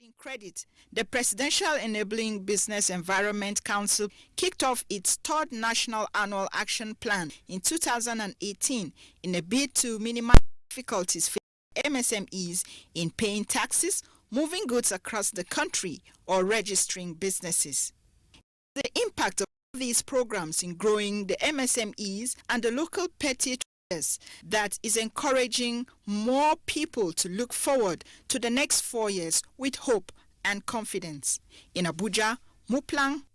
In credit, the Presidential Enabling Business Environment Council kicked off its third National Annual Action Plan in 2018 in a bid to minimize difficulties facing MSMEs in paying taxes, moving goods across the country, or registering businesses. The impact of these programs in growing the MSMEs and the local petty traders that is encouraging more people to look forward to the next 4 years with hope and confidence. In Abuja, Muplang.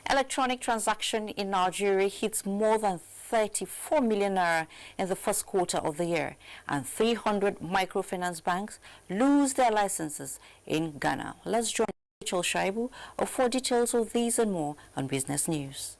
Electronic transaction in Nigeria hits more than 34 million naira in the first quarter of the year, and 300 microfinance banks lose their licenses in Ghana. Let's join Rachel Shaibu for details of these and more on Business News.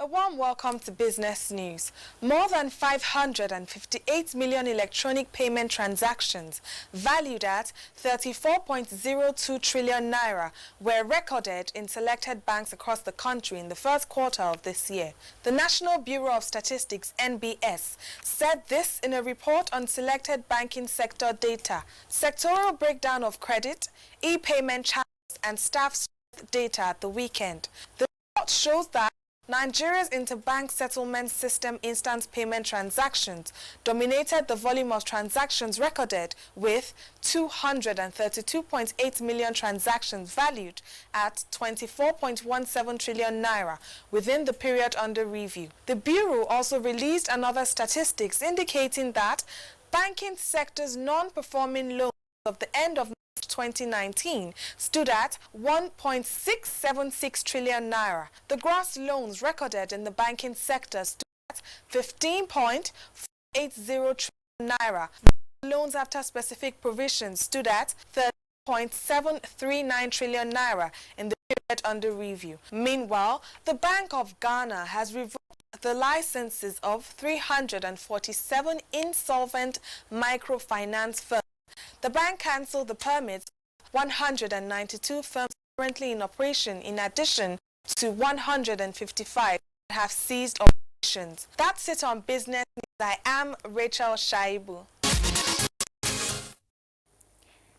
A warm welcome to Business News. More than 558 million electronic payment transactions valued at 34.02 trillion naira were recorded in selected banks across the country in the first quarter of this year. The National Bureau of Statistics, NBS, said this in a report on selected banking sector data, sectoral breakdown of credit, e-payment channels and staff strength data at the weekend. The report shows that Nigeria's interbank settlement system instant payment transactions dominated the volume of transactions recorded, with 232.8 million transactions valued at 24.17 trillion naira within the period under review. The Bureau also released another statistics indicating that banking sector's non-performing loans of the end of 2019 stood at 1.676 trillion naira. The gross loans recorded in the banking sector stood at 15.480 trillion naira. The loans after specific provisions stood at 30.739 trillion naira in the period under review. Meanwhile, the Bank of Ghana has revoked the licenses of 347 insolvent microfinance firms. The bank cancelled the permits of 192 firms currently in operation, in addition to 155 that have ceased operations. That's it on Business News. I am Rachel Shaibu.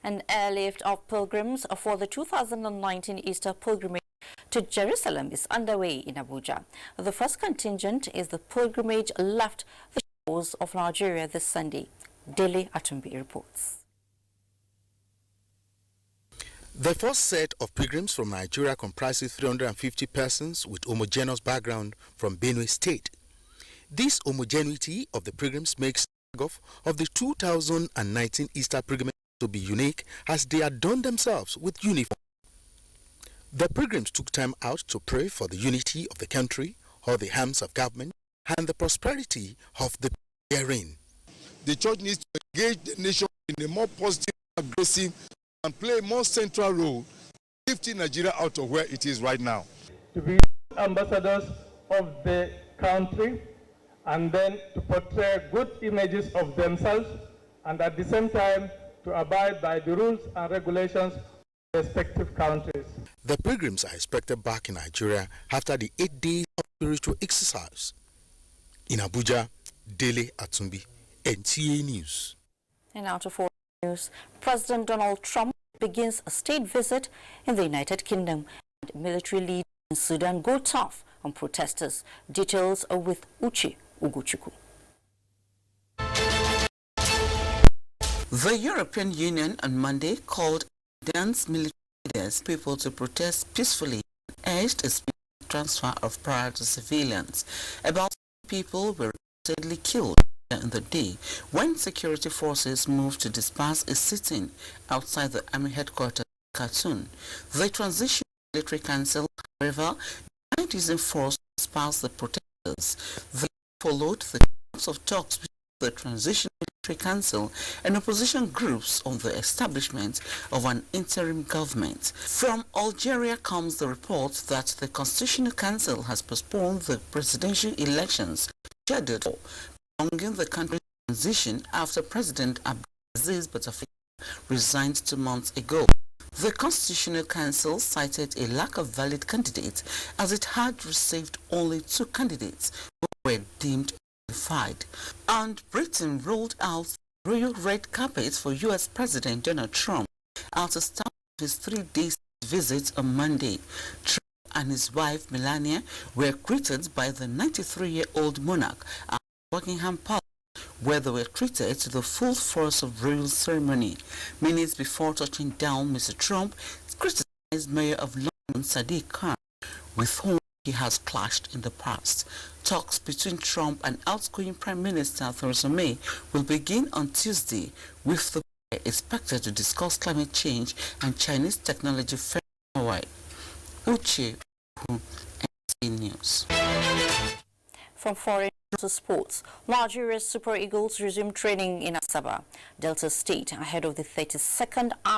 An airlift of pilgrims for the 2019 Easter pilgrimage to Jerusalem is underway in Abuja. The first contingent is the pilgrimage left the shores of Nigeria this Sunday. Dele Atumbi reports. The first set of pilgrims from Nigeria comprises 350 persons with homogeneous background from Benue State. This homogeneity of the pilgrims makes of the 2019 Easter pilgrimage to be unique, as they adorn themselves with uniform. The pilgrims took time out to pray for the unity of the country, all the arms of government, and the prosperity of the therein. The church needs to engage the nation in a more positive, aggressive, and play a more central role, lifting Nigeria out of where it is right now. To be ambassadors of the country, and then to portray good images of themselves, and at the same time to abide by the rules and regulations of respective countries. The pilgrims are expected back in Nigeria after the 8 days of spiritual exercise. In Abuja, Dele Atumbi, NTA News. And now to foreign news. President Donald Trump begins a state visit in the United Kingdom, and military leaders in Sudan go tough on protesters. Details are with Uche Ugochukwu. The European Union on Monday called Sudan's military leaders people to protest peacefully and urged a speedy transfer of power to civilians. About 6 people were reportedly killed in the day when security forces moved to disperse a sit-in outside the army headquarters in Khartoum. The Transitional Military Council, however, denied using force to disperse the protesters. They followed the course of talks between the Transitional Military Council and opposition groups on the establishment of an interim government. From Algeria comes the report that the Constitutional Council has postponed the presidential elections scheduled for prolonging the country's transition after President Abdelaziz Bouteflika resigned 2 months ago. The Constitutional Council cited a lack of valid candidates, as it had received only 2 candidates who were deemed qualified. And Britain rolled out royal red carpet for U.S. President Donald Trump at the start of his 3-day visit on Monday. Trump and his wife Melania were greeted by the 93-year-old monarch at Buckingham Palace, where they were treated to the full force of royal ceremony. Minutes before touching down, Mr. Trump criticized Mayor of London Sadiq Khan, with whom he has clashed in the past. Talks between Trump and outgoing Prime Minister Theresa May will begin on Tuesday, with the pair expected to discuss climate change and Chinese technology further worldwide. Uche, NTA News. From foreign to sports, Nigeria's Super Eagles resumed training in Asaba, Delta State, ahead of the 32nd